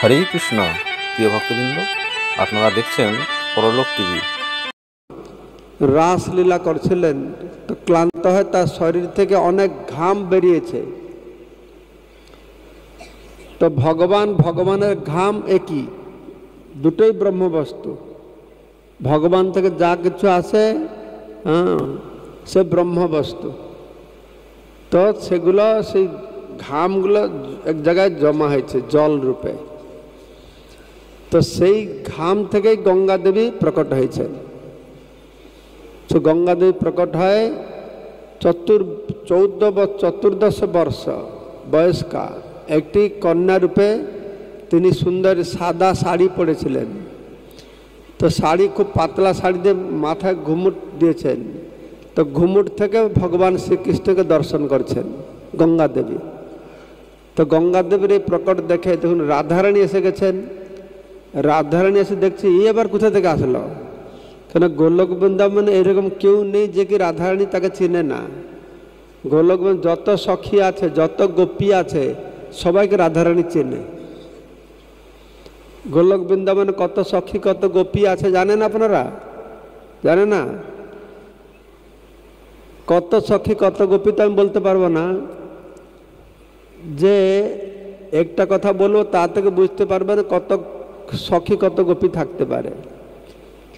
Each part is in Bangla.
হরে কৃষ্ণ। প্রিয় ভক্তবৃন্দ, আপনারা দেখছেন পরলোক টিভি। রাসলীলা করছিলেন, তো ক্লান্ত হয়ে তার শরীর থেকে অনেক ঘাম বেরিয়েছে। তো ভগবানের ঘাম একই, দুটোই ব্রহ্মবস্তু। ভগবান থেকে যা কিছু আসে সে ব্রহ্মবস্তু। তো সেগুলো, সেই ঘামগুলো এক জায়গায় জমা হয়েছে জল রূপে। তো সেই ঘাম থেকেই গঙ্গা দেবী প্রকট হয়েছেন। তো গঙ্গা দেবী প্রকট হয় 14 বর্ষ বয়স্কা একটি কন্যা রূপে। তিনি সুন্দর সাদা শাড়ি পরেছিলেন। তো শাড়ি খুব পাতলা শাড়ি দিয়ে মাথায় ঘুমুট দিয়েছেন। তো ঘুমুট থেকে ভগবান শ্রীকৃষ্ণকে দর্শন করছেন গঙ্গা দেবী। তো গঙ্গা দেবীর এই প্রকট দেখে দেখুন রাধারানী এসে গেছেন। রাধারানী এসে দেখছে এই আবার কোথা থেকে আসলো, কেন গোলক বৃন্দাবনে এরকম কেউ নেই যে কি রাধারানী তাকে চিনে না। গোলক যত সখী আছে, যত গোপী আছে, সবাইকে রাধারানী চেনে। গোলক বৃন্দাবনে কত সখী কত গোপী আছে জানেন আপনারা? জানে না? কত সখী কত গোপী তো আমি বলতে পারবো না, যে একটা কথা বলবো তা থেকে বুঝতে পারবেন কত সখী কত গোপী থাকতে পারে।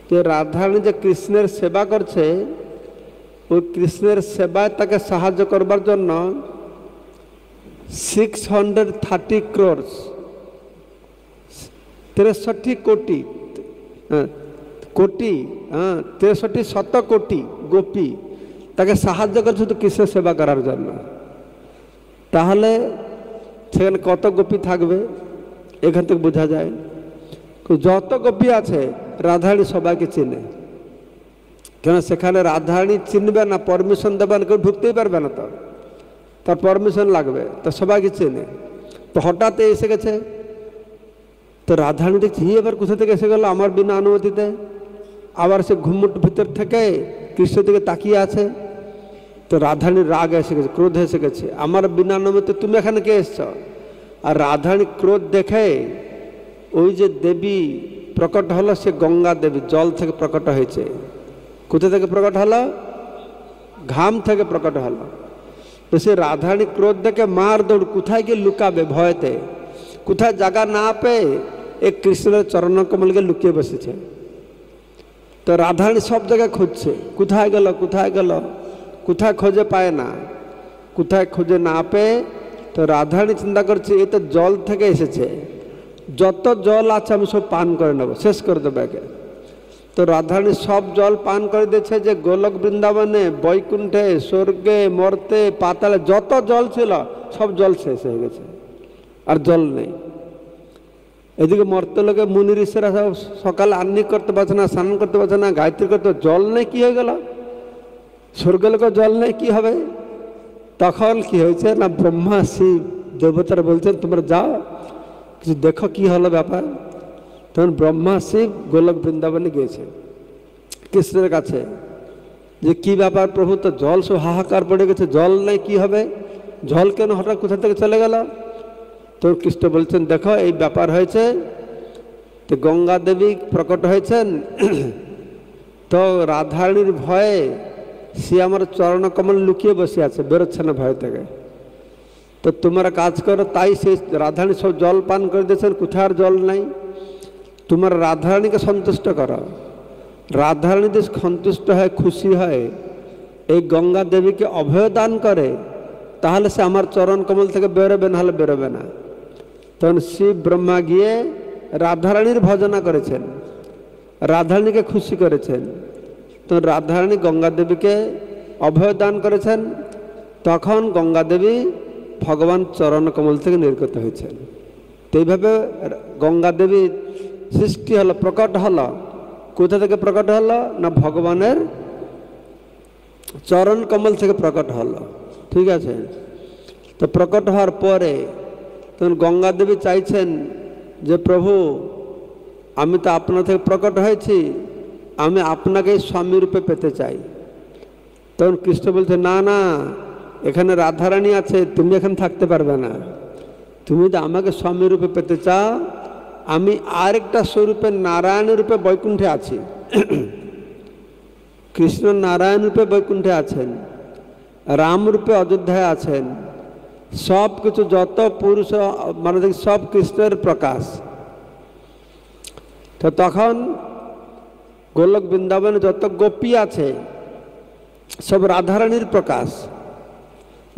যে রাধারানী যে কৃষ্ণের সেবা করছে, ওই কৃষ্ণের সেবায় তাকে সাহায্য করবার জন্য 630 crores 63 কোটি 63 শতকোটি গোপী তাকে সাহায্য করছে শুধু কৃষ্ণের সেবা করার জন্য। তাহলে সেখানে কত গোপী থাকবে এখান থেকে বোঝা যায়। যত গোপী আছে রাধারানী সবাইকে চেনে, কেন সেখানে রাধারানী চিনবে না, পারমিশন দেবে না, কেউ ঢুকতেই পারবে না। তো তার পারমিশন লাগবে, তো সবাইকে চেনে। তো হঠাৎ এসে গেছে, তো রাধারানী দেখছি এবার কোথা থেকে এসে গেল আমার বিনা অনুমতিতে। আবার সে ঘুমুট ভিতর থেকে কৃষ্ণ দিকে তাকিয়ে আছে। তো রাধারানীর রাগ এসে গেছে, ক্রোধ এসে গেছে, আমার বিনা অনুমতি তুমি এখানে কে এসছ? আর রাধারানী ক্রোধ দেখে ওই যে দেবী প্রকট হলো, সে গঙ্গা দেবী জল থেকে প্রকট হয়েছে। কোথা থেকে প্রকট হলো? ঘাম থেকে প্রকট হলো। তো সে রাধারানী ক্রোধ দেখে মার দৌড়, কোথায় গিয়ে লুকাবে ভয়তে, কোথায় জায়গা না পেয়ে এক কৃষ্ণের চরণ কমলকে লুকিয়ে বসেছে। তো রাধারানী সব জায়গায় খুঁজছে, কোথায় গেল কোথায় গেল, কোথায় খোঁজে পায় না। কোথায় খুঁজে না পেয়ে তো রাধারানী চিন্তা করছে এই তো জল থেকে এসেছে, যত জল আছে আমি সব পান করে নেব, শেষ করে দেবো একে। তো রাধারানী সব জল পান করে দিয়েছে। যে গোলক বৃন্দাবনে, বৈকুণ্ঠে, স্বর্গে, মর্তে, পাতালে যত জল ছিল সব জল শেষ হয়ে গেছে, আর জল নেই। এদিকে মর্ত লোকে মুনি ঋষিরা সব সকালে আহ্নিক করতে পারছে না, স্নান করতে পারছে না, গায়ত্রী করতে, জল নেই। কি হয়ে গেল? স্বর্গলোকে জল নেই, কি হবে? তখন কি হয়েছে না, ব্রহ্মা শিব দেবতারা বলছেন তোমরা যাও কিছু দেখো কি হলো ব্যাপার। তখন ব্রহ্মা শিব গোলক বৃন্দাবনে গিয়েছে কৃষ্ণের কাছে, যে কি ব্যাপার প্রভু, তো জল সব হাহাকার পড়ে গেছে, জল নেই, কি হবে? জল কেন হঠাৎ কোথা থেকে চলে গেল? তো কৃষ্ণ বলছেন দেখো এই ব্যাপার হয়েছে। তো গঙ্গা দেবী প্রকট হয়েছেন। তো রাধারানীর ভয়ে সে আমার চরণ কমল লুকিয়ে বসে আছে, বেরোচ্ছে না ভয় থেকে। তো তোমরা কাজ করো, তাই সে রাধারানী সব জল পান করে দিয়েছেন, কোথায় আর জল নাই। তোমার রাধারানীকে সন্তুষ্ট করো। রাধারানী যদি সন্তুষ্ট হয়, খুশি হয়, এই গঙ্গা দেবীকে অভয় দান করে, তাহলে সে আমার চরণ কমল থেকে বেরোবে, না হলে বেরোবে না। তখন শিব ব্রহ্মা গিয়ে রাধারানীর ভজনা করেছেন, রাধারানীকে খুশি করেছেন। তো রাধারানী গঙ্গা দেবীকে অভয় দান করেছেন। তখন গঙ্গা দেবী ভগবান চরণ কমল থেকে নির্গত হয়েছেন। তো এইভাবে গঙ্গা দেবী সৃষ্টি হলো, প্রকট হলো। কোথা থেকে প্রকট হলো না, ভগবানের চরণ কমল থেকে প্রকট হলো। ঠিক আছে? তো প্রকট হওয়ার পরে তখন গঙ্গা দেবী চাইছেন যে প্রভু আমি তো আপনার থেকে প্রকট হয়েছি, আমি আপনাকে স্বামী রূপে পেতে চাই। তখন কৃষ্ণ বলছে না না, এখানে রাধারানী আছে, তুমি এখানে থাকতে পারবে না। তুমি যদি আমাকে স্বামী রূপে পেতে চাও আমি আরেকটা স্বরূপে নারায়ণ রূপে বৈকুণ্ঠে আছি। কৃষ্ণ নারায়ণ রূপে বৈকুণ্ঠে আছেন, রাম রূপে অযোধ্যায় আছেন, সব কিছু যত পুরুষ মানে সব কৃষ্ণের প্রকাশ। তো তখন গোলক বৃন্দাবনে যত গোপী আছে সব রাধারানীর প্রকাশ,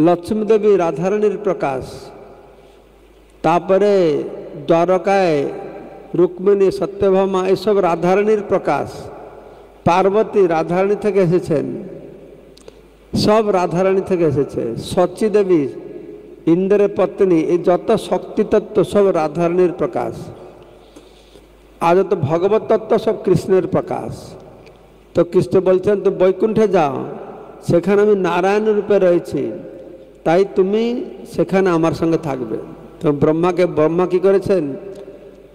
লক্ষ্মী দেবী রাধারানীর প্রকাশ। তারপরে দ্বারকায় রুক্মিণী সত্যভামা এসব রাধারানীর প্রকাশ। পার্বতী রাধারানী থেকে এসেছেন, সব রাধারানী থেকে এসেছে। সচী দেবী ইন্দ্রের পত্নী, এই যত শক্তি তত্ত্ব সব রাধারানীর প্রকাশ। আর যত ভগবত তত্ত্ব সব কৃষ্ণের প্রকাশ। তো কৃষ্ণ বলছেন তুমি বৈকুণ্ঠে যাও, সেখানে আমি নারায়ণ রূপে রয়েছি, তাই তুমি সেখানে আমার সঙ্গে থাকবে। তো ব্রহ্মা কি করেছেন,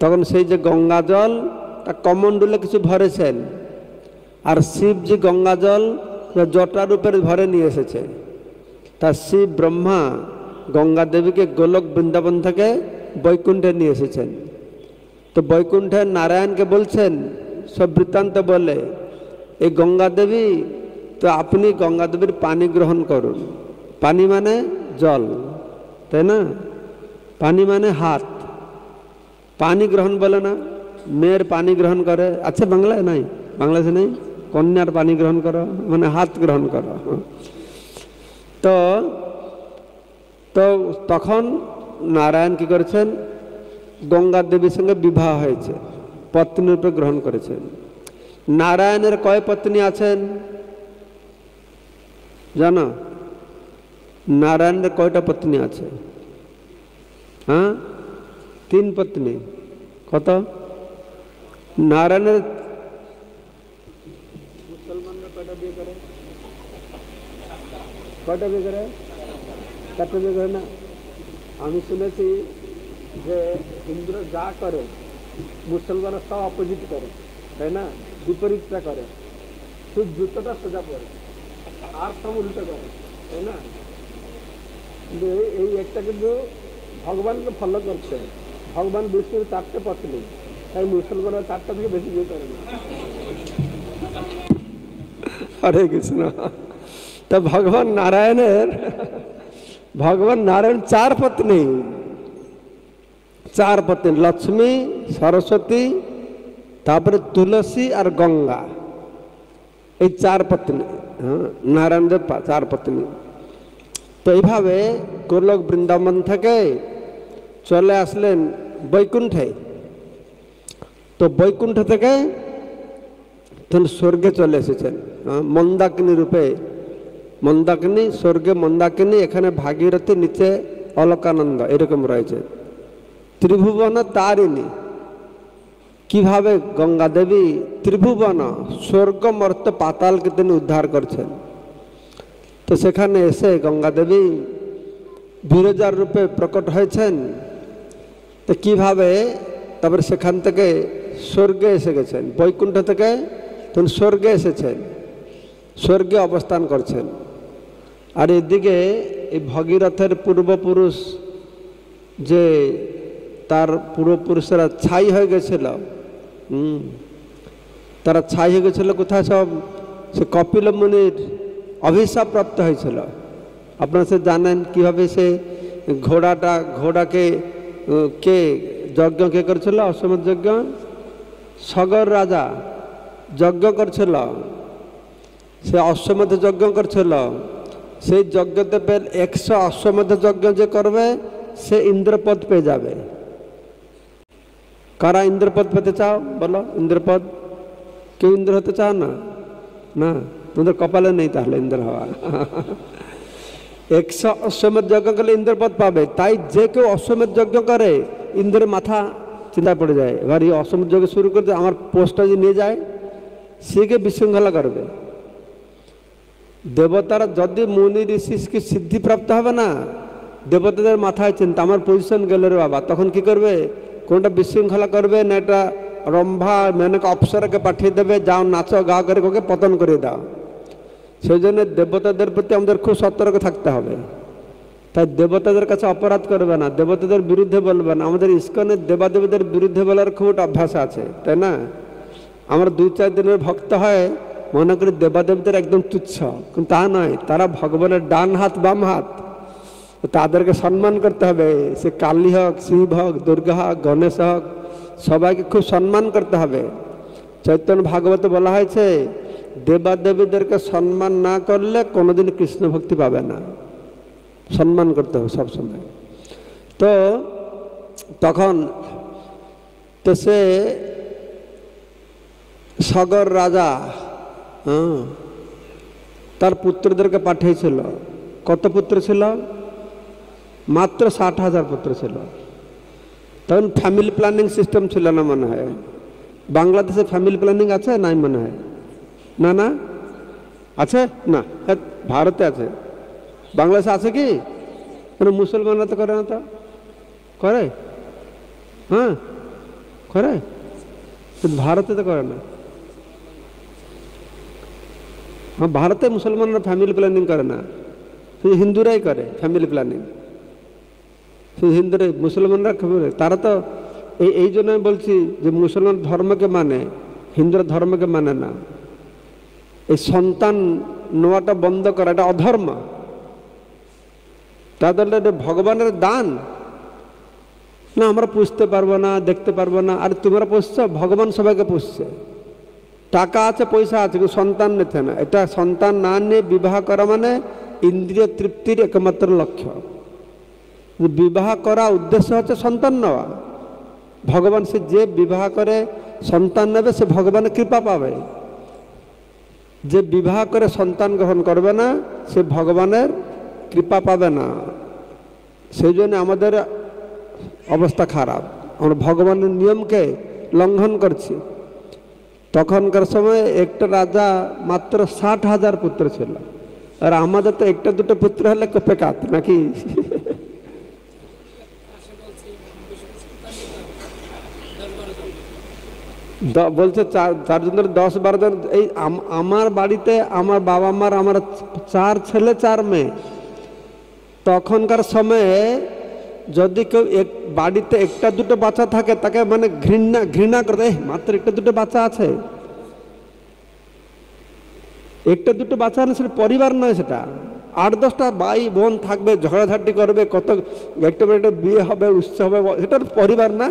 তখন সেই যে গঙ্গা জল তা কমণ্ডলে কিছু ভরেছেন, আর শিব যে গঙ্গা জল জটার উপরে ভরে নিয়ে এসেছে। তা শিব ব্রহ্মা গঙ্গা দেবীকে গোলক বৃন্দাবন থেকে বৈকুণ্ঠে নিয়ে এসেছেন। তো বৈকুণ্ঠে নারায়ণকে বলছেন সব বৃত্তান্ত বলে, এই গঙ্গা দেবী, তো আপনি গঙ্গা দেবীর পানি গ্রহণ করুন। পানি মানে জল, তাই না? পানি মানে হাত, পানি গ্রহণ বলে না, মেয়ের পানি গ্রহণ করে, আচ্ছা বাংলায় নাই, বাংলাদেশে নেই, কন্যার পানি গ্রহণ করো মানে হাত গ্রহণ করো। তো তো তখন নারায়ণ কি করেছেন, গঙ্গা দেবীর সঙ্গে বিবাহ হয়েছে, পত্নী রূপে গ্রহণ করেছেন। নারায়ণের কয় পত্নী আছেন জানো? নারায়ণের কয়টা পত্নী আছে? হ্যাঁ, 3 পত্নী। কত? নারায়ণের মুসলমানরা কয়টা বিয়ে করে? কয়টা বিয়ে করে? 4টা বিয়ে করে না? আমি শুনেছি যে ইন্দ্র যা করে মুসলমানরা সব অপোজিট করে, তাই না? বিপরীতটা করে, শুধু জুতোটা সোজা পড়ে আর সব উল্টো করে, তাই না? কিন্তু এই একটা কিন্তু ভগবানকে ফলো করছে। ভগবান বিষ্ণুর 4টে পত্নী, তাই মুসলমানরা 4টা থেকে বেশি বিয়ে করে না। হরে কৃষ্ণ। তা ভগবান নারায়ণ 4 পত্নী, 4 পত্নী, লক্ষ্মী, সরস্বতী, তারপরে তুলসী আর গঙ্গা, এই 4 পত্নী। হ্যাঁ, নারায়ণদের 4 পত্নী। তো এইভাবে গোলক বৃন্দাবন থেকে চলে আসলেন বৈকুণ্ঠে। তো বৈকুণ্ঠ থেকে তিনি স্বর্গে চলে এসেছেন মন্দাকিনী রূপে। মন্দাকিনী স্বর্গে মন্দাকিনী, এখানে ভাগীরথী, নিচে অলকানন্দ, এরকম রয়েছে। ত্রিভুবন তারিণী, কিভাবে গঙ্গা দেবী ত্রিভুবন স্বর্গ মর্ত পাতালকে তিনি উদ্ধার করছেন। তো সেখানে এসে গঙ্গা দেবী বিরজার রূপে প্রকট হয়েছেন। তো কিভাবে তারপরে সেখান থেকে স্বর্গে এসে গেছেন, বৈকুণ্ঠ থেকে তিনি স্বর্গে এসেছেন, স্বর্গে অবস্থান করছেন। আর এদিকে এই ভগীরথের পূর্বপুরুষ যে তার পূর্বপুরুষেরা ছাই হয়ে গেছিল, তারা ছাই হয়ে গেছিল কোথায়? সব সে কপিল মুনির অভিশাপ প্রাপ্ত হয়েছিল। আপনারা সে জানেন কিভাবে সে ঘোড়াকে কে যজ্ঞ কে করেছিল? অশ্বমেধ যজ্ঞ। সগর রাজা যজ্ঞ করছিল, সে অশ্বমেধ যজ্ঞ করছিল। সেই যজ্ঞতে 100 অশ্বমেধ যজ্ঞ যে করবে সে ইন্দ্রপদ পেয়ে যাবে। কারা ইন্দ্রপদ পেতে চাও বলো? ইন্দ্রপদ কেউ ইন্দ্র হতে চাও না? না, তোমাদের কপালে নেই তাহলে ইন্দ্র হওয়া। 100 অশ্বমেধ যজ্ঞ করলে ইন্দ্রপদ পাবে। তাই যে কেউ অশ্বমেধ যজ্ঞ করে ইন্দ্রের মাথা চিন্তা পড়ে যায়। এবার এই অশ্বমেধ যজ্ঞ শুরু করতে আমার পোস্টটা যে নিয়ে যায়, সেকে বিশৃঙ্খলা করবে। দেবতারা যদি মুনি ঋষিকে সিদ্ধি প্রাপ্ত হবে না, দেবতাদের মাথায় চিন্তা আমার পজিশন গেল রে বাবা, তখন কি করবে? কোনটা বিশৃঙ্খলা করবে না, এটা রম্ভা মেনকা অপ্সরাকে পাঠিয়ে দেবে, যাও নাচো গা করে ওকে পতন করে দাও। সেই জন্য দেবতাদের প্রতি আমাদের খুব সতর্ক থাকতে হবে। তাই দেবতাদের কাছে অপরাধ করবে না, দেবতাদের বিরুদ্ধে বলবে না। আমাদের ইস্কনের দেবাদেবীদের বিরুদ্ধে বলার খুব অভ্যাস আছে, তাই না? আমরা 2-4 দিনের ভক্ত হয় মনে করি দেবাদেবীদের একদম তুচ্ছ, কিন্তু তা নয়। তারা ভগবানের ডান হাত বাম হাত, তাদেরকে সম্মান করতে হবে। সে কালী হোক, শিব হোক, দুর্গা হোক, গণেশ হোক, সবাইকে খুব সম্মান করতে হবে। চৈতন্য ভাগবতে বলা হয়েছে দেবাদেবীদেরকে সম্মান না করলে কোনোদিন কৃষ্ণ ভক্তি পাবে না। সম্মান করতে হবে সবসময়। তো তখন তো সে সগর রাজা তার পুত্রদেরকে পাঠিয়েছিল। কত পুত্র ছিল? মাত্র 60,000 পুত্র ছিল। তখন ফ্যামিলি প্ল্যানিং সিস্টেম ছিল না মনে হয়। বাংলাদেশে ফ্যামিলি প্ল্যানিং আছে নাই মনে হয়? না না আছে না, ভারতে আছে। বাংলাদেশে আছে কি? মানে মুসলমানরা তো করে না, তো করে? হ্যাঁ করে, ভারতে তো করে না। হ্যাঁ, ভারতে মুসলমানরা ফ্যামিলি প্ল্যানিং করে না, শুধু হিন্দুরাই করে ফ্যামিলি প্ল্যানিং। শুধু হিন্দুরাই, মুসলমানরা তারা তো এই জন্য আমি বলছি যে মুসলমান ধর্মকে মানে, হিন্দুরা ধর্মকে মানে না। এই সন্তান নেওয়াটা বন্ধ করা এটা অধর্ম। তাদের এটা ভগবানের দান না। আমরা পুষতে পারবো না, দেখতে পারবো না। আর তোমরা পুষছ, ভগবান সবাইকে পুষছে। টাকা আছে, পয়সা আছে, কিন্তু সন্তান নিতে না। এটা সন্তান না নিয়ে বিবাহ করা মানে ইন্দ্রিয় তৃপ্তির একমাত্র লক্ষ্য। বিবাহ করা উদ্দেশ্য হচ্ছে সন্তান নেওয়া। ভগবান সে যে বিবাহ করে সন্তান নেবে সে ভগবানের কৃপা পাবে। যে বিবাহ করে সন্তান গ্রহণ করবে না সে ভগবানের কৃপা পাবে না। সেই জন্য আমাদের অবস্থা খারাপ, আমরা ভগবানের নিয়মকে লঙ্ঘন করছি। তখনকার সময় একটা রাজা মাত্র 60,000 পুত্র ছিল, আর আমাদের তো একটা দুটো পুত্র হলে কোপে কাত নাকি। বলছে 4 জন 10-12 জন। এই আমার বাড়িতে আমার বাবা মার আমার 4 ছেলে 4 মেয়ে। তখনকার সময়ে যদি কেউ বাড়িতে একটা দুটো বাচ্চা থাকে তাকে মানে ঘৃণা করে, মাত্র একটা দুটো বাচ্চা আছে। একটা দুটো বাচ্চা না, সেটা পরিবার নয়। সেটা 8-10টা ভাই বোন থাকবে, ঝগড়াঝাটি করবে, কত একটা বিয়ে হবে, উৎসব হবে, সেটা পরিবার না।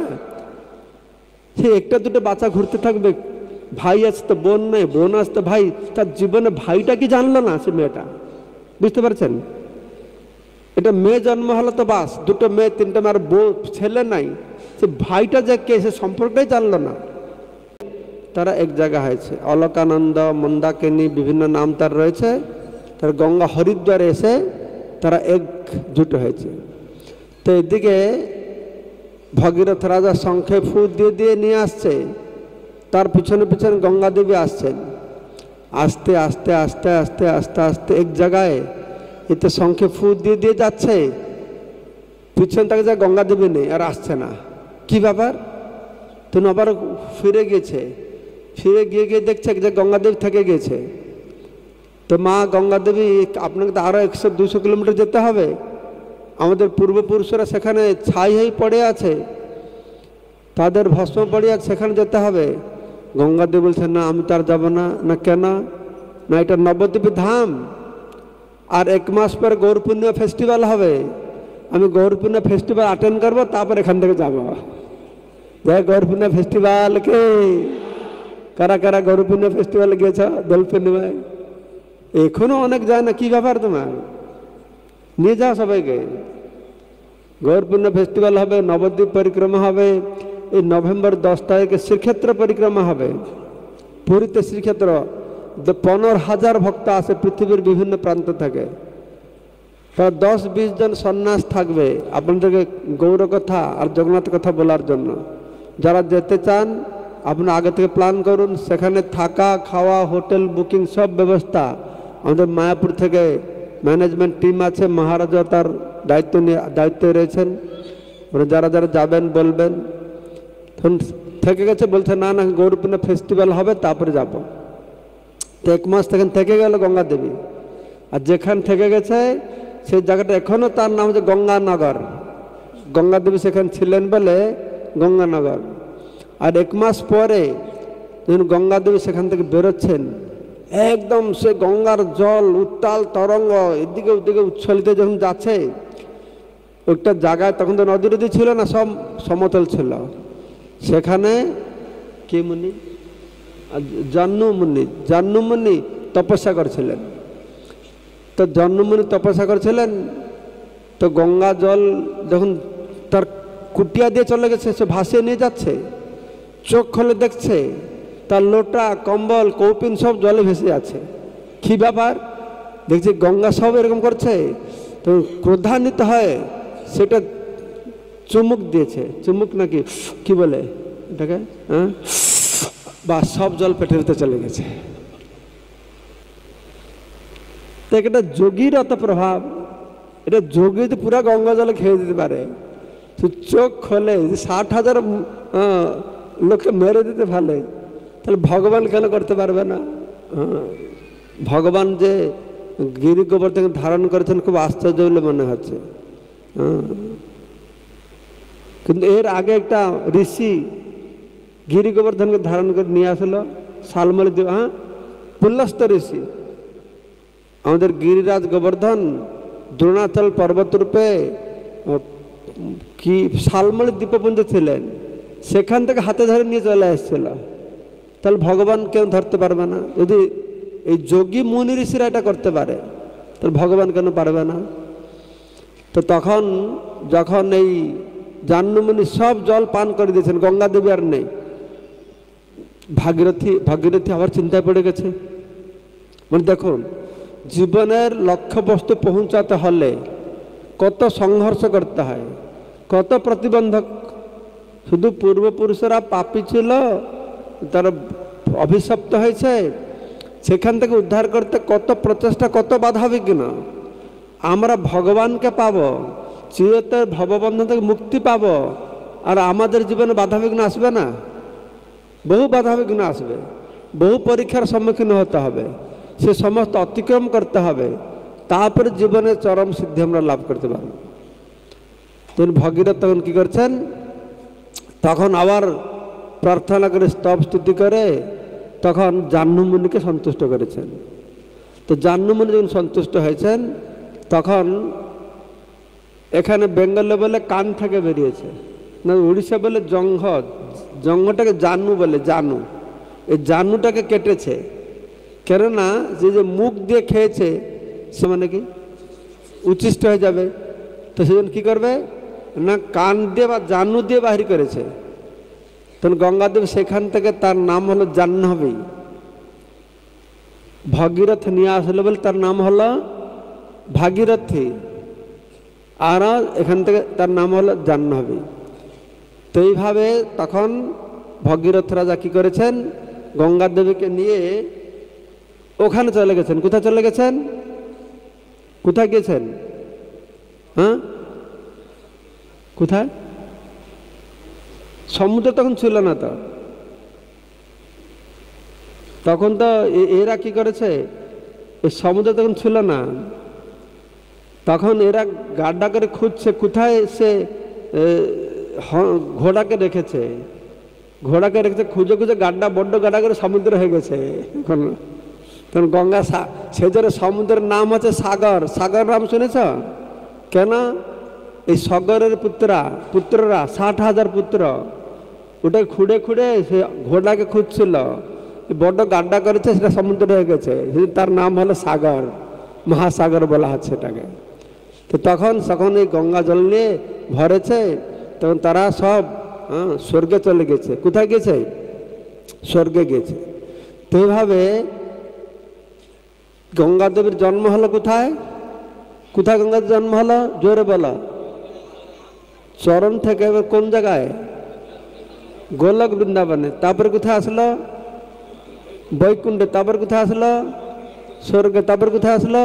সে একটা দুটো বাচ্চা ঘুরতে থাকবে। ভাই আসতো বোন নেই, বোন আসতো ভাই। তার জীবনে ভাইটা কি জানলো না সে মেয়েটা, বুঝতে পারছেন? এটা মেয়ে জন্ম হলো তো বাস, 2টো মেয়ে 3টা মেয়ে, আর ছেলে নাই। সে ভাইটা যে কে সে সম্পর্কটাই জানলো না। তারা এক জায়গা হয়েছে, অলকানন্দ, মন্দাকিনী, বিভিন্ন নাম তার রয়েছে। তার গঙ্গা হরিদ্বারে এসে তারা একজুট হয়েছে। তো এদিকে ভগীরথ রাজা শঙ্খে ফু দিয়ে নিয়ে আসছে, তার পিছনে পিছনে গঙ্গা দেবী আসছেন। আস্তে আস্তে আস্তে আস্তে আস্তে আস্তে এক জায়গায় এতে শঙ্খে ফু দিয়ে যাচ্ছে, পিছন থেকে যা গঙ্গা দেবী নেই, আর আসছে না। কি ব্যাপার? তুমি আবার ফিরে গিয়েছে, ফিরে গিয়ে দেখছে যে গঙ্গা দেবী থেকে গিয়েছে। তো মা গঙ্গা দেবী, আপনাকে তো আরো 100-200 কিলোমিটার যেতে হবে। আমাদের পূর্বপুরুষরা সেখানে ছাই হয়ে পড়ে আছে, তাদের ভস্ম পড়ে আছে, সেখানে যেতে হবে। গঙ্গা দেবী বলছে না, আমি তার যাব না। না কেন? না এটা নবদ্বীপ ধাম, আর 1 মাস পর গৌর পূর্ণিমা ফেস্টিভ্যাল হবে। আমি গৌর পূর্ণিমা ফেস্টিভ্যাল অ্যাটেন্ড করবো, তারপর এখান থেকে যাব। যাই গৌর পূর্ণিমা ফেস্টিভ্যাল কে কারা কারা গৌর পূর্ণিমা ফেস্টিভ্যালে গিয়েছ? দোল পূর্ণিমায় এখনো অনেক যায় না। কি ব্যাপার তোমার? নিয়ে যাও সবাইকে। গৌর পূর্ণিমা ফেস্টিভ্যাল হবে, নবদ্বীপ পরিক্রমা হবে। এই নভেম্বর 10 তারিখে শ্রীক্ষেত্র পরিক্রমা হবে। পুরীতে শ্রীক্ষেত্র 15,000 ভক্ত আসে পৃথিবীর বিভিন্ন প্রান্ত থেকে। প্রায় 10-20 জন সন্ন্যাস থাকবে আপনাদেরকে গৌর কথা আর জগন্নাথ কথা বলার জন্য। যারা যেতে চান আপনি আগে থেকে প্ল্যান করুন। সেখানে থাকা, খাওয়া, হোটেল বুকিং সব ব্যবস্থা আমাদের মায়াপুর থেকে ম্যানেজমেন্ট টিম আছে। মহারাজা তার দায়িত্বে রয়েছেন। যারা যারা যাবেন বলবেন। থেকে গেছে, বলছে না না গৌর পূর্ণিমা ফেস্টিভ্যাল হবে তারপরে যাব। তো 1 মাস থেকে গেল গঙ্গা দেবী। আর যেখান থেকে গেছে সেই জায়গাটা এখনও তার নাম হচ্ছে গঙ্গানগর। গঙ্গা দেবী সেখানে ছিলেন বলে গঙ্গানগর। আর 1 মাস পরে যখন গঙ্গা দেবী সেখান থেকে বেরোচ্ছেন, একদম সে গঙ্গার জল উত্তাল তরঙ্গ এদিকে ওদিকে উচ্ছ্বলিত যখন যাচ্ছে, একটা জায়গায় তখন তো নদী নদী ছিল না, সব সমতল ছিল, সেখানে কে মুনি, জাহ্নু মুনি তপস্যা করছিলেন। তো জাহ্নু মুনি তপস্যা করছিলেন, তো গঙ্গা জল যখন তার কুটিয়া দিয়ে চলে গেছে, সে ভাসিয়ে নিয়ে যাচ্ছে, চোখ খুলে দেখছে তার লোটা কম্বল কৌপিন সব জলে ভেসে আছে। কী ব্যাপার, দেখছি গঙ্গা সব এরকম করছে, তো ক্রোধান্বিত হয়, সেটা চুমুক দিয়েছে, চুমুক নাকি কি বলে এটাকে, হ্যাঁ, বা সব জল পেটের ভিতরে চলে গেছে। তো এটা যোগীর অত প্রভাব, এটা যোগী তো পুরা গঙ্গা জলে খেয়ে দিতে পারে, চোখ খোলে 60,000 লোককে মেরে দিতে পারে, তাহলে ভগবান কেন করতে পারবে না? ভগবান যে গিরি গোবর্ধনকে ধারণ করেছেন খুব আশ্চর্য বলে মনে হচ্ছে। কিন্তু এর আগে একটা ঋষি গিরি গোবর্ধনকে ধারণ করে নিয়ে আসলো, শালমলী দেব, হ্যাঁ, পুলস্ত ঋষি। আমাদের গিরিরাজ গোবর্ধন দ্রোণাচল পর্বত রূপে কি শালমলী দ্বীপপুঞ্জে ছিলেন, সেখান থেকে হাতে ধরে নিয়ে চলে এসেছিল। তাহলে ভগবান কেউ ধরতে পারবে না? যদি এই যোগী মুনি ঋষিরা এটা করতে পারে, তাহলে ভগবান কেন পারবে না? তো তখন যখন এই জাহ্নু মুনি সব জল পান করে দিয়েছেন, গঙ্গা দেবী আর নেই, ভাগীরথী আবার চিন্তায় পড়ে গেছে। মানে দেখুন, জীবনের লক্ষ্যবস্তু পৌঁছাতে হলে কত সংঘর্ষ করতে হয়, কত প্রতিবন্ধক। শুধু পূর্বপুরুষরা পাপী ছিল, তার অভিশপ্ত হয়েছে, সেখান থেকে উদ্ধার করতে কত প্রচেষ্টা, কত বাধা বিঘ্ন। আমরা ভগবানকে পাব, চিরতর ভববন্ধন থেকে মুক্তি পাব, আর আমাদের জীবনে বাধা বিঘ্ন আসবে না? বহু বাধা বিঘ্ন আসবে, বহু পরীক্ষার সম্মুখীন হতে হবে, সে সমস্ত অতিক্রম করতে হবে, তারপরে জীবনে চরম সিদ্ধি আমরা লাভ করতে পারব। তখন ভগীরথ তখন কী করছেন, তখন আবার প্রার্থনা করে স্তব স্তুতি করে তখন জাহ্নু মুনিকে সন্তুষ্ট করেছেন। তো জাহ্নু মুনি যখন সন্তুষ্ট হয়েছেন, তখন এখানে বেঙ্গলে বলে কান থেকে বেরিয়েছে, না উড়িষ্যা বলে জঙ্ঘ, জঙ্ঘটাকে জানু বলে, জানু, এই জানুটাকে কেটেছে। কেননা যে মুখ দিয়ে খেয়েছে সে মানে কি উচ্ছিষ্ট হয়ে যাবে, তো সেজন্য কী করবে না, কান দিয়ে বা জানু দিয়ে বাহির করেছে। তখন গঙ্গাদেব সেখান থেকে তার নাম হলো জাহ্নবী। ভগীরথ নিয়ে আসলো বলে তার নাম হলো ভাগীরথী, আর এখান থেকে তার নাম হলো জাহ্নবী। তো এইভাবে তখন ভগীরথ রাজা কী করেছেন, গঙ্গা দেবীকে নিয়ে ওখানে চলে গেছেন। কোথায় চলে গেছেন, কোথায় গেছেন, হ্যাঁ, কোথায়? সমুদ্র তখন ছিল না, তো তখন তো এরা কি করেছে, এই সমুদ্র তখন ছিল না, তখন এরা গাড্ডা করে খুঁজছে কোথায় সে ঘোড়াকে রেখেছে, খুঁজে খুঁজে গাড্ডা, বড্ড গাড্ডা করে সমুদ্র হয়ে গেছে। তখন গঙ্গা, সেজন্য সমুদ্রের নাম হচ্ছে সাগর। সাগর নাম শুনেছ কেন? এই সাগরের পুত্ররা 60,000 পুত্র, ওটাকে খুঁড়ে খুঁড়ে সে ঘোড়াকে খুঁজছিল, বড্ড গাড্ডা করেছে, সেটা সমুদ্র হয়ে গেছে, তার নাম হলো সাগর, মহাসাগর বলা হচ্ছে এটাকে। তো তখন এই গঙ্গা জল নিয়ে ভরেছে, তখন তারা সব স্বর্গে চলে গেছে। কোথায় গেছে? স্বর্গে গেছে। তো এইভাবে গঙ্গা দেবীর জন্ম হলো কোথায়? কোথায় গঙ্গার জন্ম হলো? জোরে বলো। চরণ থেকে এবার কোন জায়গায়? গোলক বৃন্দাবনে। তারপরে কোথায় আসলো? বৈকুণ্ঠে। তারপর কোথায় আসলো? স্বর্গে। তারপর কোথায় আসলো?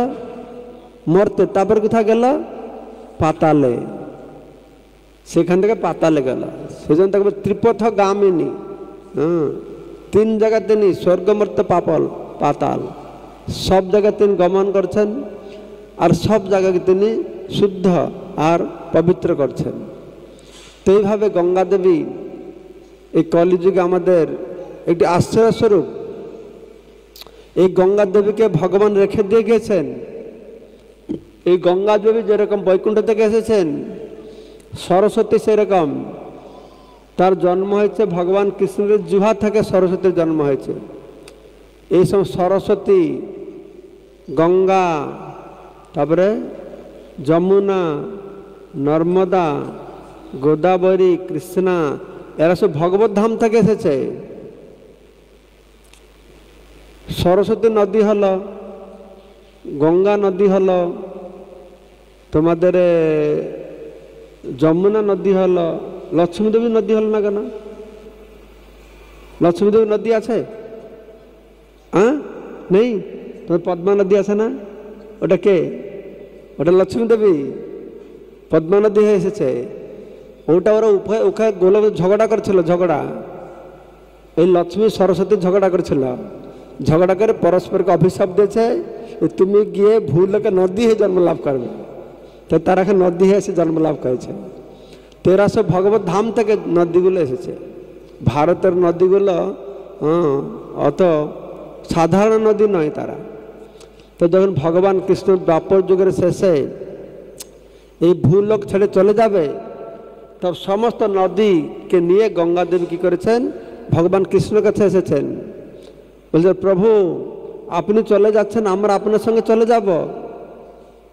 মর্তে। তারপর কোথায় গেল? পাতালে। সেখান থেকে পাতালে গেল। সেজন্য তাকে ত্রিপথ গামিনী। তিন জায়গা তিনি স্বর্গ, মর্ত, পাতাল, সব জায়গায় তিনি গমন করছেন। আর সব জায়গাকে তিনি শুদ্ধ আর পবিত্র করছেন। তো এইভাবে গঙ্গা দেবী এই কলিযুগে আমাদের একটি আশ্চর্যস্বরূপ। এই গঙ্গা দেবীকে ভগবান রেখে দিয়ে গেছেন। এই গঙ্গা দেবী যেরকম বৈকুণ্ঠ থেকে এসেছেন, সরস্বতী সেরকম তার জন্ম হয়েছে ভগবান কৃষ্ণের জিহ্বা থেকে সরস্বতীর জন্ম হয়েছে। এই সব সরস্বতী, গঙ্গা, তারপরে যমুনা, নর্মদা, গোদাবরী, কৃষ্ণা, এরা সব ভগবত ধাম থেকে এসেছে। সরস্বতী নদী হলো, গঙ্গা নদী হলো, তোমাদের যমুনা নদী হলো, লক্ষ্মীদেবী নদী হলো না কেন? লক্ষ্মীদেবী নদী আছে? হ্যাঁ, নেই? তোমার পদ্মা নদী আছে না? ওটা কে? ওটা লক্ষ্মীদেবী। পদ্মা নদী হয়ে এসেছে। ওটা ওরা ওখানে গোলক ঝগড়া করেছিল, ঝগড়া। এই লক্ষ্মী সরস্বতী ঝগড়া করেছিল, ঝগড়া করে পরস্পরকে অভিশাপ দিয়েছে, তুমি গিয়ে ভুলকে নদী হয়ে জন্ম লাভ করবে। তো তারা এখন নদী হয়ে এসে জন্ম লাভ করেছে। তো এরা সব ভগবত ধাম থেকে নদীগুলো এসেছে। ভারতের নদীগুলো অত সাধারণ নদী নয় তারা। তো যখন ভগবান কৃষ্ণ দ্বাপর যুগের শেষে এই ভূলোক ছেড়ে চলে যাবে, তব সমস্ত নদীকে নিয়ে গঙ্গা দেবী কী করেছেন? ভগবান কৃষ্ণের কাছে এসেছেন। বলছে, প্রভু আপনি চলে যাচ্ছেন, আমরা আপনার সঙ্গে চলে যাব,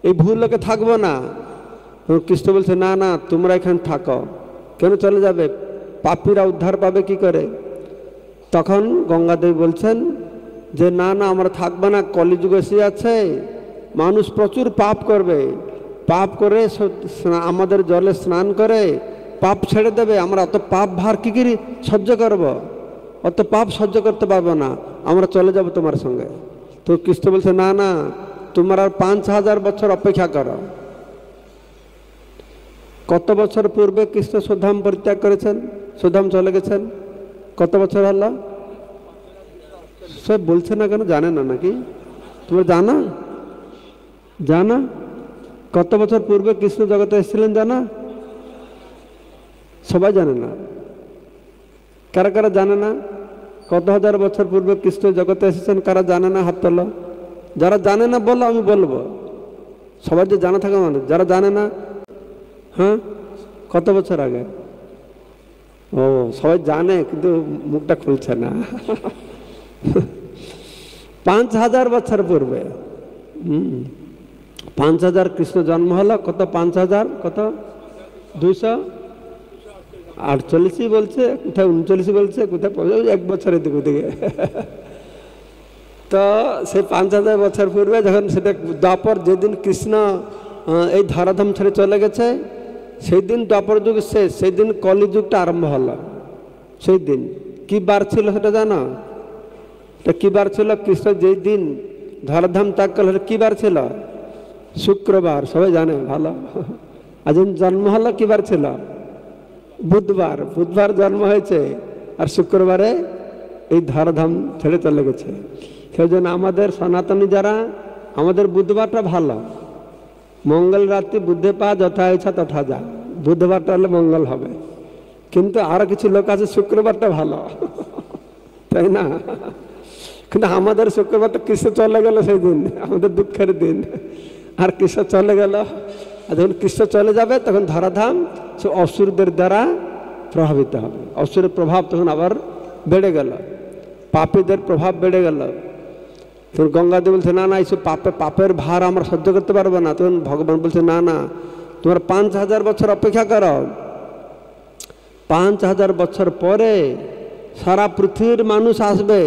এই ভূলোকে থাকবো না। কৃষ্ণ বলছে, না না, তোমরা এখানে থাকো। কেন চলে যাবে? পাপীরা উদ্ধার পাবে কি করে? তখন গঙ্গা দেবী বলছেন যে না না, আমরা থাকবো না, কলিযুগ এসে আছে, মানুষ প্রচুর পাপ করবে, পাপ করে আমাদের জলে স্নান করে পাপ ছেড়ে দেবে। আমরা অত পাপ ভার কী করে সহ্য করব? অত পাপ সহ্য করতে পারবো না, আমরা চলে যাব তোমার সঙ্গে। তো কৃষ্ণ বলছে, না না, তোমরা আর 5000 বছর অপেক্ষা করো। কত বছর পূর্বে কৃষ্ণ সুধাম পরিত্যাগ করেছেন, সুধাম চলে গেছেন? কত বছর হলো? সব বলছে না কেন? জানে না নাকি? তোমরা জানা? জানা কত বছর পূর্বে কৃষ্ণ জগতে এসেছিলেন? জানা? সবাই জানে না। কারা কারা জানে না? কত হাজার বছর পূর্বে কৃষ্ণ জগতে এসেছেন, কারা জানে না? হাত তোলো। যারা জানে না বলো, আমি বলবো। সবাই যে জানা থাকে মানে, যারা জানে না, হ্যাঁ, কত বছর আগে? ও, সবাই জানে কিন্তু মুখটা খুলছে না। 5000 বছর পূর্বে। 5000 কৃষ্ণ জন্ম হলো। কত? 5000 কত? 248 বলছে, কোথায় 39 বলছে, কোথায় 1 বছরের দিকে দিকে। তো সেই 5000 বছর পূর্বে যখন সেটা দ্বাপর, যেদিন কৃষ্ণ এই ধরাধাম ছেড়ে চলে গেছে, সেই দিন দ্বাপর যুগ শেষ, সেই দিন কলিযুগটা আরম্ভ হলো। সেই দিন কি বার ছিল সেটা জানো? কি বার ছিল? কৃষ্ণ যেই দিন ধরাধাম ত্যাগ করল, কি বার ছিল? শুক্রবার। সবাই জানে ভালো। আর যেদিন জন্ম হলো কি বার ছিল? বুধবার। বুধবার জন্ম হয়েছে, আর শুক্রবারে এই ধরাধাম ছেড়ে চলে গেছে। সেই জন্য আমাদের সনাতনী যারা, আমাদের বুধবারটা ভালো। মঙ্গল রাত্রি বুদ্ধে পা, যথা ইচ্ছা তথা যা। বুধবারটা হলে মঙ্গল হবে। কিন্তু আরো কিছু লোক আছে শুক্রবারটা ভালো, তাই না? কিন্তু আমাদের শুক্রবারটা কৃষ্ণ চলে গেল, সেই দিন আমাদের দুঃখের দিন। আর কৃষ্ণ চলে গেল, আর যখন কৃষ্ণ চলে যাবে তখন ধরাধাম সে অসুরদের দ্বারা প্রভাবিত হবে। অসুরের প্রভাব তখন আবার বেড়ে গেল, পাপীদের প্রভাব বেড়ে গেল। তখন গঙ্গাদেবী বলছে, না না, এইসব পাপের ভার আমরা সহ্য করতে পারবো না। তখন ভগবান বলছে, না না, তোমার 5000 বছর অপেক্ষা করো। 5000 বছর পরে সারা পৃথিবীর মানুষ আসবে,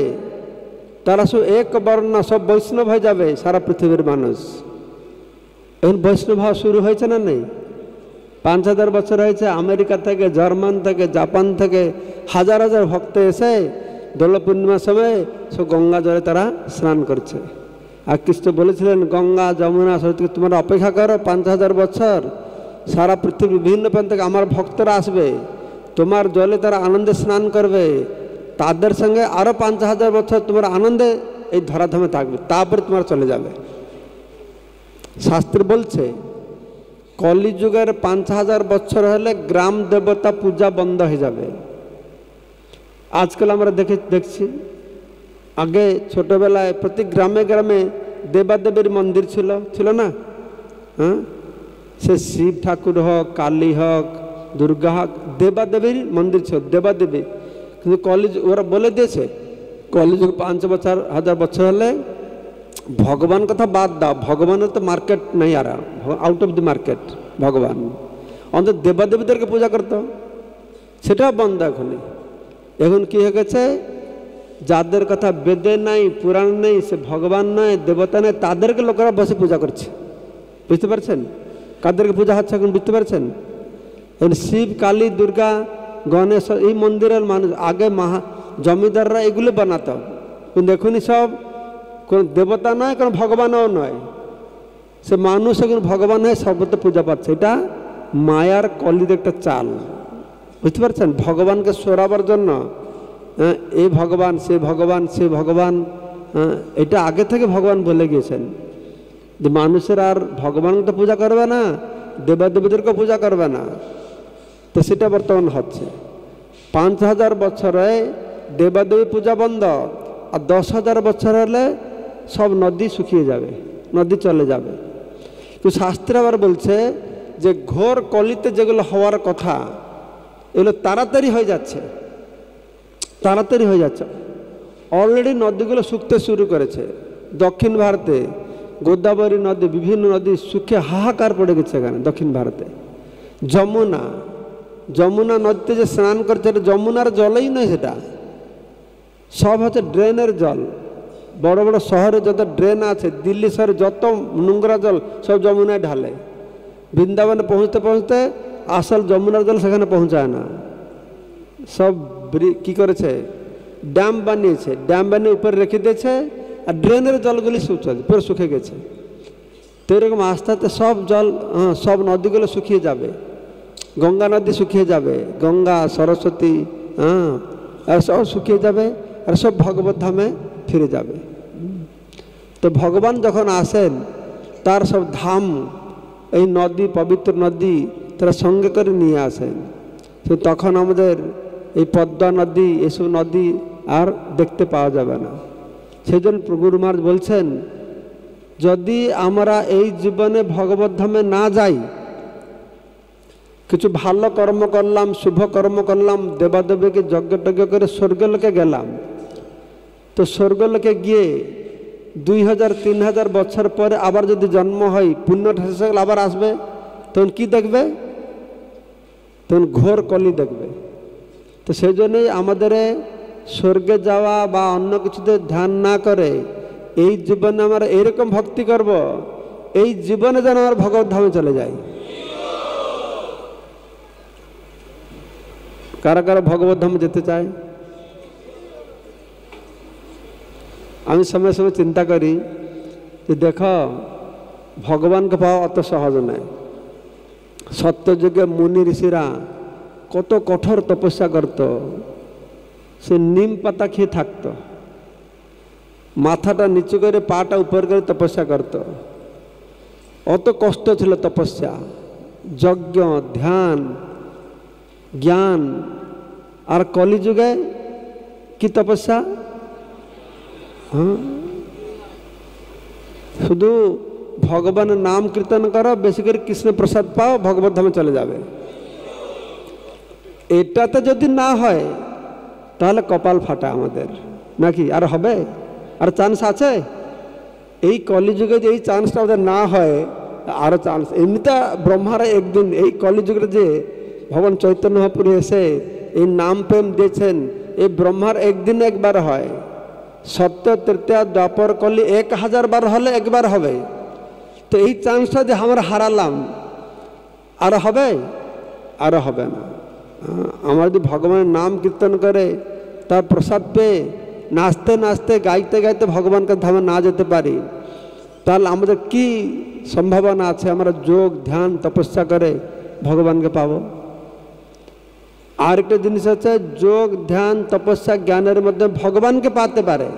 তারা সব এক বর্ণ, সব বৈষ্ণব হয়ে যাবে সারা পৃথিবীর মানুষ। এখন বৈষ্ণব হওয়া শুরু হয়েছে না নেই? 5000 বছর হয়েছে। আমেরিকা থেকে, জার্মান থেকে, জাপান থেকে হাজার হাজার ভক্ত এসে দোল পূর্ণিমার সময় সব গঙ্গা জলে তারা স্নান করছে। আর কৃষ্ণ বলেছিলেন, গঙ্গা যমুনা সরস্বতী তোমরা অপেক্ষা করো 5000 বছর, সারা পৃথিবী বিভিন্ন প্রান্ত থেকে আমার ভক্তরা আসবে, তোমার জলে তারা আনন্দে স্নান করবে, তাদের সঙ্গে আরও 5000 বছর তোমার আনন্দে এই ধরাধামে থাকবে, তারপরে তোমার চলে যাবে। শাস্ত্রে বলছে কলিযুগের 5000 বছর হলে গ্রাম দেবতা পূজা বন্ধ হয়ে যাবে। আজকাল আমরা দেখছি, আগে ছোটবেলায় প্রতি গ্রামে গ্রামে দেবাদেবীর মন্দির ছিল না? হ্যাঁ, সে শিব ঠাকুর হোক, কালী হোক, দুর্গা হোক, দেবাদেবীর মন্দির ছিল, দেবাদেবী। কিন্তু ওরা বলে দিয়েছে কলিযুগ 5000 বছর হলে ভগবান কথা বাদ দাও, ভগবানের তো মার্কেট নেই, আর আউট অফ দি মার্কেট ভগবান। অন্তত দেবাদেবীদেরকে পূজা করতো, সেটাও বন্ধ। এখন কি হয়ে গেছে, যাদের কথা বেদে নাই, পুরাণ নেই, সে ভগবান নয়, দেবতা নয়, তাদেরকে লোকেরা বসে পূজা করছে। বুঝতে পারছেন কাদেরকে পূজা হচ্ছে এখন? বুঝতে পারছেন? এখন শিব, কালী, দুর্গা, গণেশ, এই মন্দিরের মানুষ আগে জমিদাররা এগুলো বানাতো, কিন্তু এখনই সব কোনো দেবতা নয়, কোনো ভগবানও নয়, সে মানুষ এখন ভগবান হয়ে সর্বত্র পূজা পাচ্ছে। এটা মায়ার কলির একটা চাল। বুঝতে পারছেন? ভগবানকে সরাবার জন্য এই ভগবান, সে ভগবান, সে ভগবান, এটা আগে থেকে ভগবান বলে গিয়েছেন যে মানুষের আর ভগবানকে তো পূজা করবে না, দেবাদেবীদেরকে পূজা করবে না। তো সেটা বর্তমান হচ্ছে। 5000 বছরে দেবাদেবী পূজা বন্ধ, আর 10,000 বছর হলে সব নদী শুকিয়ে যাবে, নদী চলে যাবে। তো শাস্ত্রে আবার বলছে যে ঘোর কলিতে যেগুলো হওয়ার কথা এগুলো তাড়াতাড়ি হয়ে যাচ্ছে, তাড়াতাড়ি হয়ে যাচ্ছে। অলরেডি নদীগুলো শুকতে শুরু করেছে। দক্ষিণ ভারতে গোদাবরী নদী, বিভিন্ন নদী শুকিয়ে হাহাকার পড়ে গেছে এখানে দক্ষিণ ভারতে। যমুনা নদীতে যে স্নান করছে, এটা যমুনার জলই নয়, সেটা সব হচ্ছে ড্রেনের জল। বড় বড় শহরে যত ড্রেন আছে, দিল্লি শহরে যত নোংরা জল সব যমুনায় ঢালে। বৃন্দাবনে পৌঁছতে পৌঁছতে আসল যমুনার জল সেখানে পৌঁছায় না। সব কি করেছে, ড্যাম বানিয়েছে, ড্যাম বানিয়ে উপরে রেখে দিয়েছে, আর ড্রেনের জলগুলি পুরো শুকে গেছে। তো এরকম আস্তে আস্তে সব জল, সব নদীগুলো শুকিয়ে যাবে। গঙ্গা নদী শুকিয়ে যাবে, গঙ্গা, সরস্বতী, আর সব শুকিয়ে যাবে, আর সব ভগবত ধামে ফিরে যাবে। তো ভগবান যখন আসেন, তার সব ধাম, এই নদী, পবিত্র নদী তারা সঙ্গে করে নিয়ে আসেন। তো তখন আমাদের এই পদ্মা নদী, এসব নদী আর দেখতে পাওয়া যাবে না। সেই জন্য গুরু মহারাজ বলছেন, যদি আমরা এই জীবনে ভগবত ধামে না যাই, কিছু ভালো কর্ম করলাম, শুভ কর্ম করলাম, দেবাদেবীকে যজ্ঞ করে স্বর্গলোকে গেলাম, তো স্বর্গলোকে গিয়ে 2000-3000 বছর পরে আবার যদি জন্ম হয়, পুণ্য শেষ হয়ে গেলে আবার আসবে, তখন কি দেখবে? তখন ঘোর কলি দেখবে। তো সেই জন্যই আমাদের স্বর্গে যাওয়া বা অন্য কিছুতে ধ্যান না করে এই জীবনে আমরা এরকম ভক্তি করব, এই জীবনে যেন আমার ভগবত ধামে চলে যাই। কারা কারা ভগবত ধামে যেতে চায়? আমি সময় সময় চিন্তা করি যে দেখো, ভগবানকে পাওয়া অত সহজ নয়। সত্যযুগে মুনি ঋষিরা কত কঠোর তপস্যা করত, সে নিম পাতা খেয়ে থাকত, মাথাটা নিচু করে পাটা উপর করে তপস্যা করত। অত কষ্ট ছিল তপস্যা, যজ্ঞ, ধ্যান, জ্ঞান। আর কলিযুগে কি তপস্যা? শুধু ভগবানের নাম কীর্তন করো, বেশি করে কৃষ্ণ প্রসাদ পাও, ভগবত ধামে চলে যাবে। এটাতে যদি না হয় তাহলে কপাল ফাটা আমাদের, নাকি? আর হবে? আর চান্স আছে? এই কলিযুগে যে এই চান্সটা আমাদের না হয়, আরও চান্স। এমনিতে ব্রহ্মারা একদিন এই কলিযুগে যে ভগবান চৈতন্য মহাপুরু এসে এই নাম প্রেম দিয়েছেন, এই ব্রহ্মার একদিন একবার হয়। সত্য, তৃতীয়া, দ্বাপর, কলি 1000 বার হলে একবার হবে। তো এই চান্সটা যে আমরা হারালাম, আর হবে? আরও হবে না। আমরা যদি ভগবানের নাম কীর্তন করে, তার প্রসাদ পেয়ে নাচতে নাচতে, গাইতে গাইতে ভগবানকে ধামে না যেতে পারি, তাহলে আমাদের কি সম্ভাবনা আছে আমরা যোগ, ধ্যান, তপস্যা করে ভগবানকে পাবো? আরেকটা জিনিস হচ্ছে, যোগ, ধ্যান, তপস্যা, জ্ঞানের মধ্যে ভগবানকে পাতে পারে,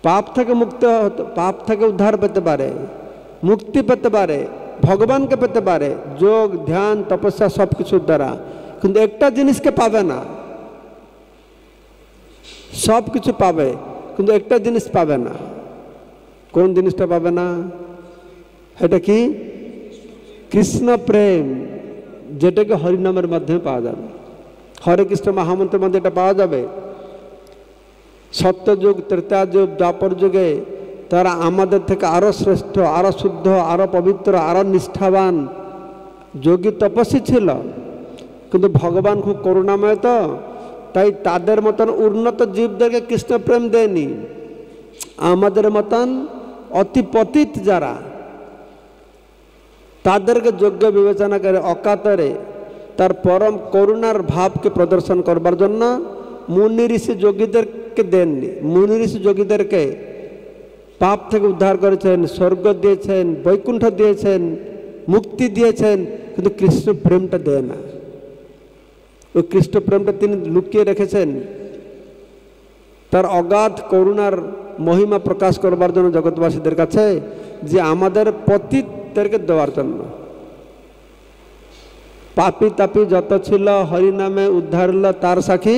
পাপ থেকে মুক্ত হতে, পাপ থেকে উদ্ধার পেতে পারে, মুক্তি পেতে পারে, ভগবানকে পেতে পারে যোগ ধ্যান তপস্যা সব কিছুর দ্বারা, কিন্তু একটা জিনিসকে পাবে না। সব কিছু পাবে কিন্তু একটা জিনিস পাবে না। কোন জিনিসটা পাবে না? এটা কি? কৃষ্ণ প্রেম, যেটাকে হরিনামের মাধ্যমে পাওয়া যাবে। হরে কৃষ্ণ মহামন্ত্রের মধ্যে এটা পাওয়া যাবে। সত্যযুগ ত্রেতা যুগ দ্বাপর যুগে তারা আমাদের থেকে আরো শ্রেষ্ঠ, আরো শুদ্ধ, আরো পবিত্র, আরো নিষ্ঠাবান যোগী তপস্বী ছিল, কিন্তু ভগবান খুব করুণাময়, তো তাই তাদের মতন উন্নত জীবদেরকে কৃষ্ণ প্রেম দেয়নি। আমাদের মতন অতি পতিত যারা, তাদেরকে যোগ্য বিবেচনা করে অকাতরে তার পরম করুণার ভাবকে প্রদর্শন করবার জন্য মুনি ঋষি যোগীদেরকে দেননি। মুনি ঋষি যোগীদেরকে পাপ থেকে উদ্ধার করেছেন, স্বর্গ দিয়েছেন, বৈকুণ্ঠ দিয়েছেন, মুক্তি দিয়েছেন, কিন্তু কৃষ্ণ প্রেমটা দেয় না। ওই কৃষ্ণ প্রেমটা তিনি লুকিয়ে রেখেছেন তার অগাধ করুণার মহিমা প্রকাশ করবার জন্য জগৎবাসীদের কাছে, যে আমাদের পতিতদেরকে দেওয়ার জন্য। পাপি তাপি যত ছিল হরিনামে উদ্ধার হল তার সাক্ষী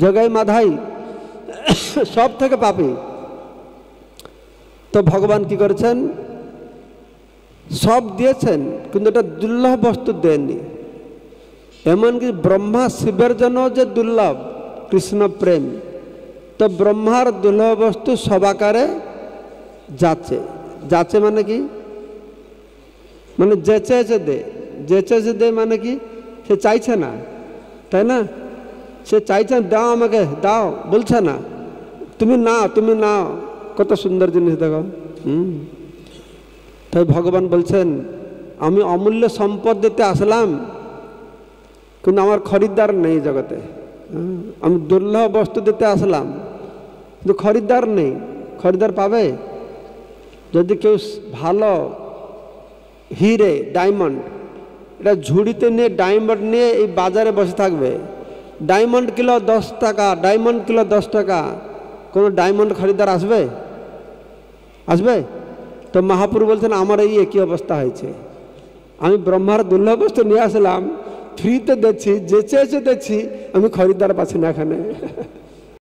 জগাই মাধাই, সব থেকে পাপি। তো ভগবান কি করেছেন? সব দিয়েছেন, কিন্তু এটা দুর্লভ বস্তু দেননি। এমনকি ব্রহ্মা শিবের জন্য যে দুর্লভ কৃষ্ণ প্রেম, তো ব্রহ্মার দুর্লভ বস্তু সবাকারে যাচ্ছে। যাচ্ছে মানে কি? মানে যেচে যেচে দে, যেচে যেচে দে মানে কি? সে চাইছে না, তাই না? সে চাইছে দাও, আমাকে দাও, বলছে না তুমি নাও, তুমি নাও। কত সুন্দর জিনিস দেখো। তাই ভগবান বলছেন আমি অমূল্য সম্পদ দিতে আসলাম, কিন্তু আমার খরিদ্দার নেই জগতে। আমি দুর্লভ বস্তু দিতে আসলাম, কিন্তু খরিদ্দার নেই। খরিদ্দার পাবে যদি কেউ ভালো হিরে ডায়মন্ড, এটা ঝুড়িতে নিয়ে ডায়মন্ড নিয়ে এই বাজারে বসে থাকবে, ডায়মন্ড কিলো 10 টাকা, ডায়মন্ড কিলো 10 টাকা, কোনো ডায়মন্ড খরিদ্দার আসবে? আসবে? তো মহাপ্রভু বলছেন আমার এই একই অবস্থা হয়েছে। আমি ব্রহ্মার দুর্লভ বস্তু নিয়ে আসলাম, ফ্রিতে দিচ্ছি, যেচে যেচে দিচ্ছি, আমি খরিদ্দার পাচ্ছি না এখানে।